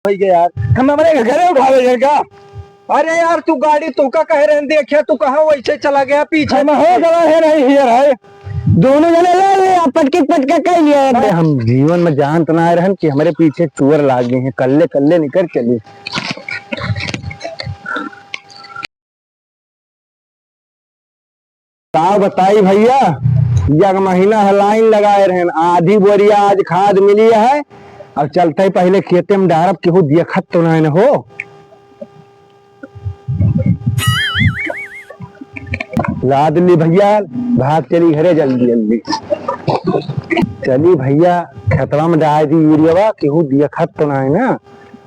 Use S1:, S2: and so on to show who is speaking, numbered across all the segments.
S1: हो गया यार, हम हमारे घरे उठावे जाएगा।
S2: अरे यार तू गाड़ी तू का कह रहे देखिए तू कहाँ वैसे चला गया पीछे
S1: में हो गया है नहीं हियर है दोनों जने ले ले पटके पटके कह लिया। हम जीवन में जान तो ना रहन कि हमारे पीछे चोर लाग गए हैं, कल्ले कल्ले निकल चले। ताव बताई भैया, यह महीना लाइन लगाए रहे, आधी बोरिया आज खाद मिली है और चलते ही पहले खेते में डारब केहू देखत तो नहीं हो। लाद ली भैया, भाग चली घरे जल्दी जल्दी। चली भैया खेतवा में डाल दी यूरिया, केहू देखत तो नहीं ना,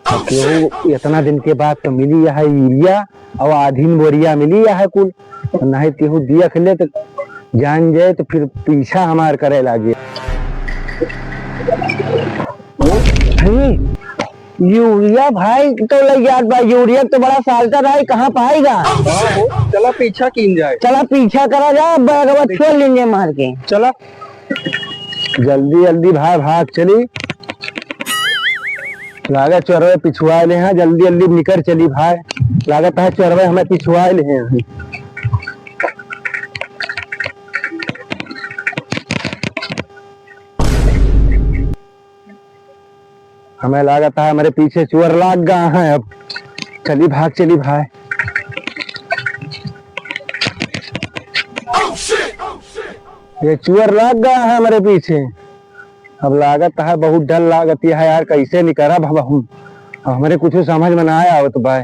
S1: केहू इतना दिन के बाद तो मिली है यूरिया और आधी बोरिया मिली है कुल, नहीं केहू देख ले तो जान जाए तो फिर पीछा हमार करे लागे। यूरिया भाई तो लग याद भाई, यूरिया तो बड़ा सालता रहा, कहाँ पाएगा।
S2: चला पीछा कीन जाए,
S1: चला पीछा करा जाए, बैगवा छोड़ लेंगे मार के। चला जल्दी जल्दी भाई भाग चली, लागत चोरवे पिछुआ ले हैं, जल्दी जल्दी निकल चली भाई, लागत है चोरवे हमें पिछुआ ले हैं। हमें लागत है हमारे पीछे चोर लाग गया है, अब चली भाग चली भाई। ये चोर लाग गया है हमारे पीछे, अब लागत है बहुत डर लागत है यार, कैसे निकला अब हम, हमारे कुछ समझ में ना आया तो भाई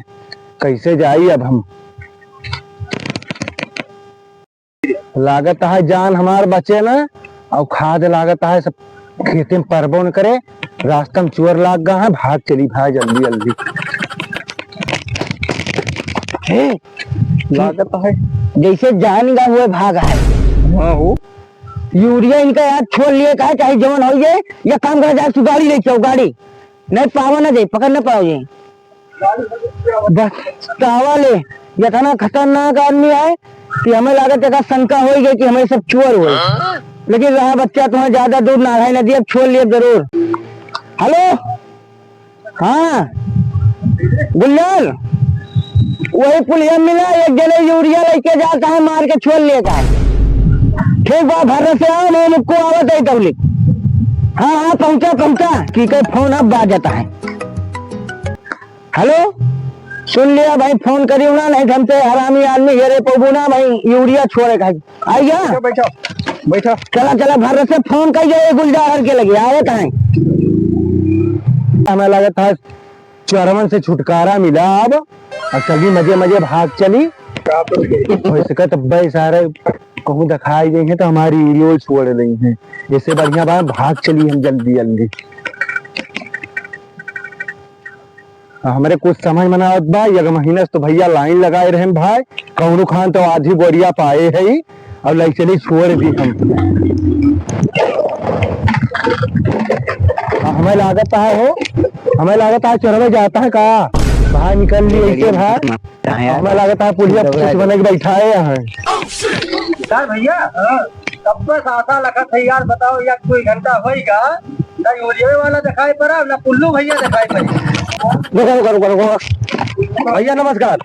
S1: कैसे जाई अब हम। लागत है जान हमार बचे ना, और खाद लागत है सब खेते में परबो न करे, रास्ता में चोर लाग गया है, भाग चली भाई जल्दी जल्दी। लागत है जैसे जान गा हुए भाग है।
S2: हाँ हो
S1: यूरिया इनका यार छोड़ लिए कहा चाहे जवन हो ये, या काम करा जाए गाड़ी ले चलो, गाड़ी नहीं पावा ना दे, पकड़ ना पाओगे बस तावा ले। ये था ना खतरनाक आदमी है कि हमें लागत है शंका हो गई कि हमें सब चोर हुए, लेकिन रहा बच्चा तुम्हें ज्यादा दूर नारायण नदी अब छोड़ लिए जरूर। हेलो हाँ गुल्लर, वही पुलिया मिला, एक जने यूरिया लेके जाता है, मार के छोड़ लेता है। ठीक बात भर से आओ, नहीं मुझको आवत है तबलीग। हाँ हाँ पहुंचा पहुंचा, ठीक है फोन अब बाज जाता है। हेलो सुन लिया भाई, फोन करियो ना, नहीं हमसे हरामी आदमी घेरे पबू ना भाई, यूरिया छोड़े का आई गया।
S2: बैठा बैठा
S1: चला चला भर से फोन कर जाए, गुलजार के लगे आवत है। हमें लगा था चोरवन से छुटकारा मिला अब, और चली मजे मजे भाग चली। वैसे सारे कहूँ दिखाई गई है तो हमारी वीडियो छोड़ रही है, इससे बढ़िया बात भाग चली हम जल्दी जल्दी। हमारे कुछ समझ में ना बा, एक महीने से तो भैया लाइन लगाए रहे भाई, कौनू खान तो आधी बोरिया पाए है और लाइक चली छोड़ दी हम। हमें लागत है हमें लागत है चोरवे जाता है का बाहर निकल ली ऐसे भाई, हमें लागत है पुलिया पुलिस बने के बैठा है यहाँ।
S2: यार भैया कब बस आशा लखत है यार, बताओ यार कोई घंटा होएगा ना यूरिया वाला दिखाई पड़ा ना पुल्लू भैया दिखाई पड़ी।
S1: भैया नमस्कार।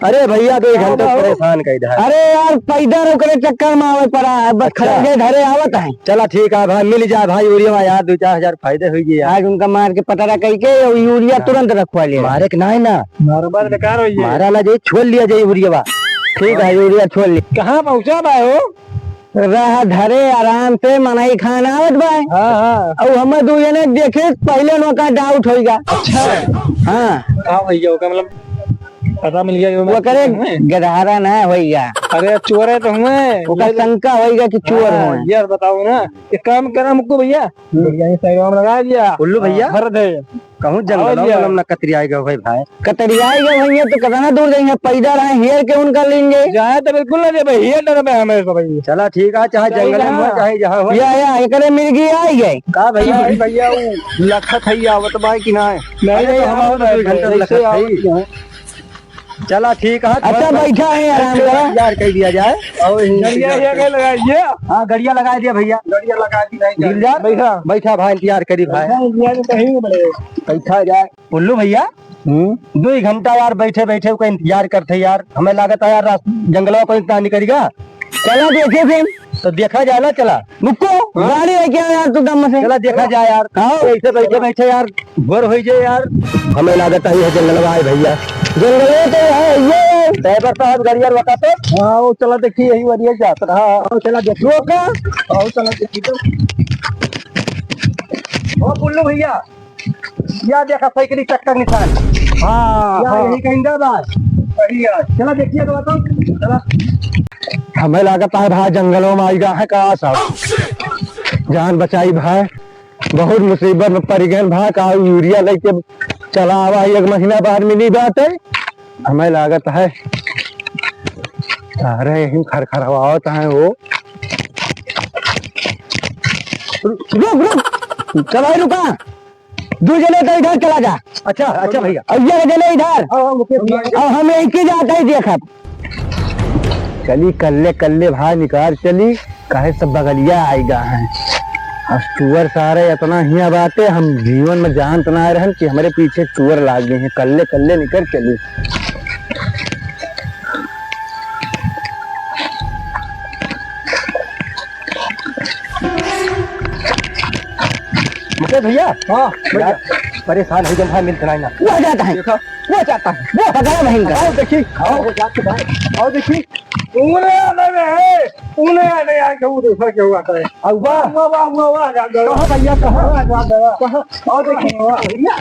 S1: अरे भैया 2 घंटे परेशान कर दिया। अरे यार पैदा रोकने चक्कर में आवे पड़ा है, बस खड़े घरे आवत है। चला ठीक है भाई, मिल जाए भाई यूरिया यार, 2-4 हजार फायदे हो गए आज उनका, मार के पता कह के यूरिया तुरंत रखवा लिया। मारे के नहीं ना
S2: मारबार बेकार हो गया,
S1: मारा ना जे छोड़ लिया जाए यूरिया। ठीक है यूरिया छोड़ लिया।
S2: कहाँ पहुँचा भाई हो?
S1: रहा धरे आराम से मनाई खाना आवत भाई।
S2: हाँ
S1: और हमें 2 जने देखे पहले नौका डाउट होगा।
S2: अच्छा हाँ भैया का मतलब पता मिल गया
S1: वो करे गधारा ना होगा।
S2: अरे चोर है तो हमें
S1: शंका होगा कि चोर हो
S2: यार, बताओ ना एक काम करा हमको भैया, इंस्टाग्राम लगा दिया
S1: उल्लू भैया
S2: भरत है
S1: कहूँ जंगल ना कतरी आएगा भाई भाई, कतरी आएगा भैया तो कितना दूर जाएंगे, पैदा रहे हेर के उनका लेंगे
S2: जाए तो बिल्कुल ना भाई, हेर डर में हमें तो भाई।
S1: चला ठीक है, चाहे जंगल में चाहे जहाँ हो या एकरे मिर्गी आई गए का भैया
S2: भैया लखत है आवत भाई कि ना
S1: नहीं हम 2 घंटे लखत है
S2: चला ठीक है।
S1: अच्छा बैठा है आराम करो।
S2: यार कह दिया जाए
S1: लगाइए।
S2: हाँ गड़िया लगा दिया भैया, गड़िया लगा दी बैठा बैठा भाई इंतजार करी भाई बैठा जाए। उल्लू भैया 2 घंटा यार बैठे बैठे उसका इंतजार करते यार, हमें लागत है यार जंगलों को इतना निकलेगा।
S1: चला देखे फिर
S2: तो देखा जाए ना, चला
S1: रुको गाड़ी है क्या यार तू दम से।
S2: चला देखा जाए यार। ऐसे बैठे बैठे यार बोर हो जाए यार, हमें लागत है जंगल आए भैया।
S1: जंगल तो है ये
S2: ड्राइवर साहब गाड़िया रखा तो हाँ वो चला देखिए यही बढ़िया जाता रहा। चला देखिए
S1: रोका
S2: चला देखिए तो ओ बुल्लू भैया या देखा साइकिल चक्कर निशान। हाँ यही कहीं बढ़िया, चला देखिए तो बताओ। चला
S1: हमें लागत है भाई जंगलों में आएगा है का सब जान बचाई भाई, बहुत मुसीबत में पड़ गए भाई। का यूरिया लेके चला हुआ 1 महीना बाद मिली बात है। हमें लागत है सारे यही खरखरवावत है वो। रुक रुक चला रुका, 2 जने तो इधर चला जा।
S2: अच्छा अच्छा भैया
S1: और ये जने इधर और हम एक ही जाते ही देखा। चली कल्ले कल्ले भाई निकाल चली, काहे सब बगलिया आएगा है। चूअर सारे इतना ही बातें हम जीवन में जान तना रहे कि हमारे पीछे चूअर लाग गए हैं। कल्ले कल्ले निकल चली।
S2: भैया हाँ भैया परेशान हो जाए मिलता ना
S1: वो जाता है
S2: देखा वो जाता है
S1: वो पकड़ा बहन का।
S2: आओ देखिए आओ जाके भाई आओ देखिए उन्हें आने में है, उन्हें आने आके वो दूसरा क्या हुआ करे। अब वाह वाह वाह वाह कहाँ भैया कहाँ आओ देखिए भैया।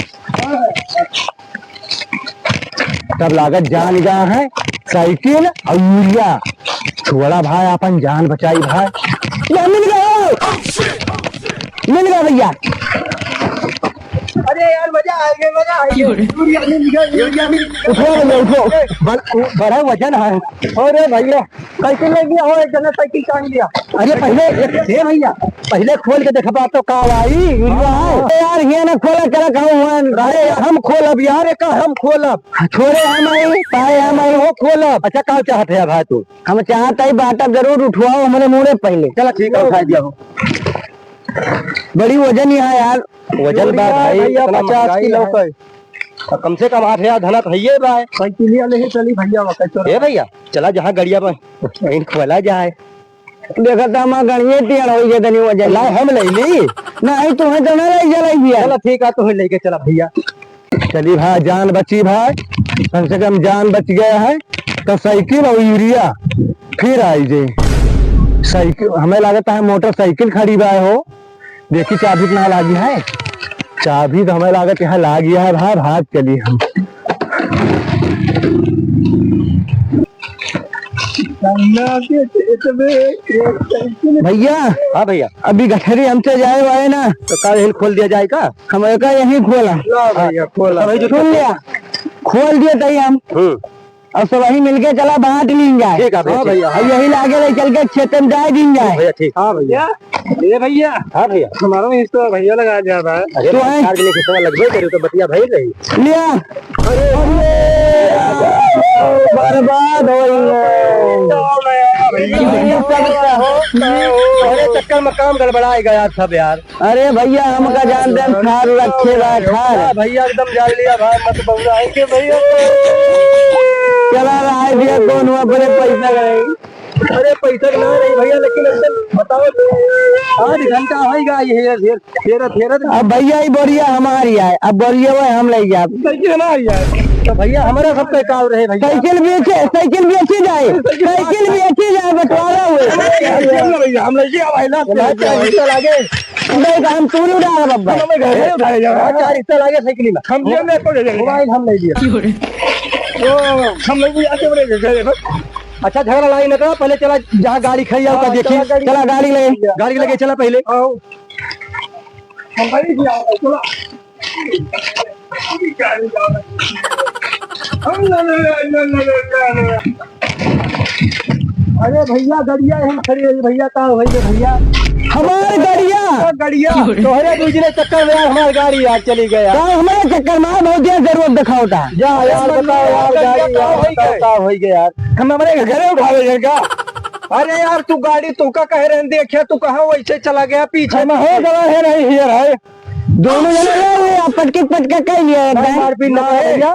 S1: तब लागत जान गया है साइकिल और यूरिया। छोड़ा भाई अपन जान बचाई भाई। मिल गया भैया।
S2: अरे यार मजा आ गया मजा आ गया।
S1: उठो
S2: बड़ा वजन है। अरे भैया साइकिल ले गया हो, एक जने साइकिल टांग दिया।
S1: अरे पहले भैया पहले खोल के देखा तो का आई यूरिया है यार। ये ना खोला चला कहूँ
S2: अरे हम खोलब यार का हम खोलब
S1: छोड़े हम आई पाए हम आई
S2: वो खोलब। अच्छा कहाँ चाहते हैं भाई तू?
S1: हम चाहते ही बाटा जरूर उठवाओ हमारे मुड़े पहले।
S2: चलो ठीक है उठा दिया हो।
S1: बड़ी वजन है यार।
S2: वजन बात भाई 50 किलो का कम से कम 8,000 धनत है ये भाई। साइकिलिया नहीं चली भैया वक्त भैया चला जहाँ गड़िया पर खोला जाए।
S1: देखा था हम गणिये टेढ़ हो गए तनी वजन
S2: ला हम ले ली
S1: नहीं तुम्हें तो ना ले चलाई दिया।
S2: चलो ठीक है तुम्हें लेके चला भैया।
S1: चली भाई जान बची भाई, कम से कम जान बच गया है। तो साइकिल और यूरिया फिर आई जे साइकिल। हमें लगता है मोटरसाइकिल खड़ी बाय हो। देखी चाबी ना लागी है, चाबी तो हमें लागत यहाँ लाग गया है भाई। भाग चली हम भैया।
S2: हाँ भैया
S1: अभी गठरी हमसे जाए वाले ना
S2: तो कल खोल दिया जाएगा।
S1: हमारे का यही खोला
S2: भैया खोला
S1: सुन लिया खोल दिया तई हम और सब वही मिलके चला बांट लीन जाए।
S2: ठीक है भैया
S1: और यही लागे ले चल के क्षेत्र में जाए दिन जाए
S2: भैया। ठीक हाँ भैया ये भैया हाँ भैया हमारा हिस्सा भैया लगा जा रहा है। अरे
S1: तो है
S2: चार हिस्सा लगभग करी तो बतिया भाई रही
S1: लिया। बर्बाद
S2: हो चक्कर में काम गड़बड़ाएगा यार सब यार।
S1: अरे भैया हम का जानते हैं खार रखेगा खार
S2: भैया एकदम जान लिया भाई मत बहुराएंगे भैया।
S1: चला रहा है भैया कौन हुआ बड़े पैसा करेगी।
S2: अरे पैसा ना रही भैया लेकिन एकदम बताओ 8 घंटा होगा ये फिर
S1: अब भैया ही बोरिया हमारी है। अब बोरिया हुआ हम ले जाए
S2: साइकिल ना यार तो भैया हमारा सब पे काम रहे भैया।
S1: साइकिल बेचे जाए साइकिल बेची जाए बंटवारा हुए
S2: भैया हम ले भाई ना हिस्सा लागे
S1: हम पूरी उड़ा बब्बा
S2: उठाए जाओ 4 हिस्सा लागे साइकिल में हम मोबाइल हम ले लिया हम ले आके अच्छा झगड़ा लाई ना करो पहले चला जहाँ गाड़ी खड़ी है उसका देखिए।
S1: चला गाड़ी
S2: लगे चला पहले अरे भैया गड़िया हम खड़ी है भैया कहाँ भैया
S1: हमारी गाड़िया
S2: गड़िया तोहरे दूसरे चक्कर में यार हमारी गाड़ी यार चली गया।
S1: हमारे चक्कर में बहुत देर जरूरत दिखाओ था।
S2: जा यार बताओ यार गाड़ी यार हो गया यार
S1: हम हमारे घरे उठावे का।
S2: अरे यार तू गाड़ी तू का कह रहे देखिए तू कहाँ वैसे चला गया पीछे
S1: हम हो गवा है नहीं हियर है दोनों जने रहे आप पटके पटके कह लिया एकदम
S2: मारपीट ना है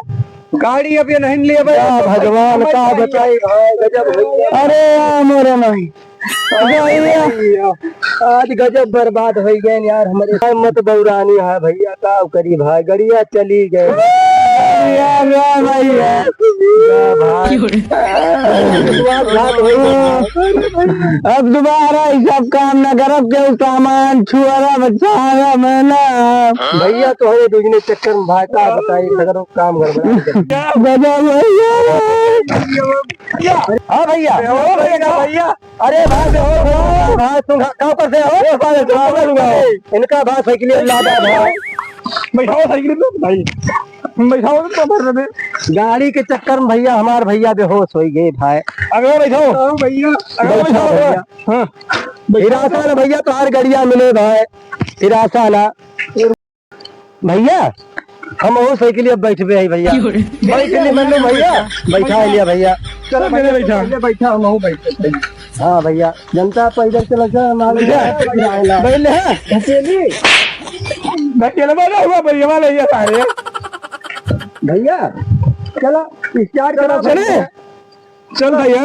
S2: गाड़ी अभी नहीं लिए
S1: भगवान का बताई
S2: गजब हो गया।
S1: अरे मोरे नहीं
S2: आज गजब बर्बाद हो गए यार हमारे मत दौरानी है भैया का करी भाई गड़िया चली गए
S1: अब दोबारा ये सब काम न करब के सामान छुआरा बच्चा मैंने
S2: भैया तो है दूसरे चक्कर में भाई का बताई अगर काम गड़बड़ा
S1: हाँ भैया
S2: भैया अरे भाई तुम कहाँ पर से हो इनका भाई साइकिल लादा भाई
S1: बैठाओ साइकिल पे भाई बैठाओ तो भर दे
S2: गाड़ी के चक्कर में भैया हमारे भैया बेहोश हो गए भाई
S1: अगला बैठाओ
S2: भैया
S1: बैठाओ भैया हाँ
S2: हिरासा ना भैया तो हर गड़िया मिले भाई हिरासा ना भैया हम वो साइकिल अब बैठ गए भैया साइकिल मैंने भैया बैठा लिया भैया
S1: चलो मैंने बैठा
S2: बैठा हम बैठे हाँ भैया जनता पैदल चला
S1: हुआ भैया वाले ये सारे
S2: भैया चलो स्टार्ट करो
S1: चल भैया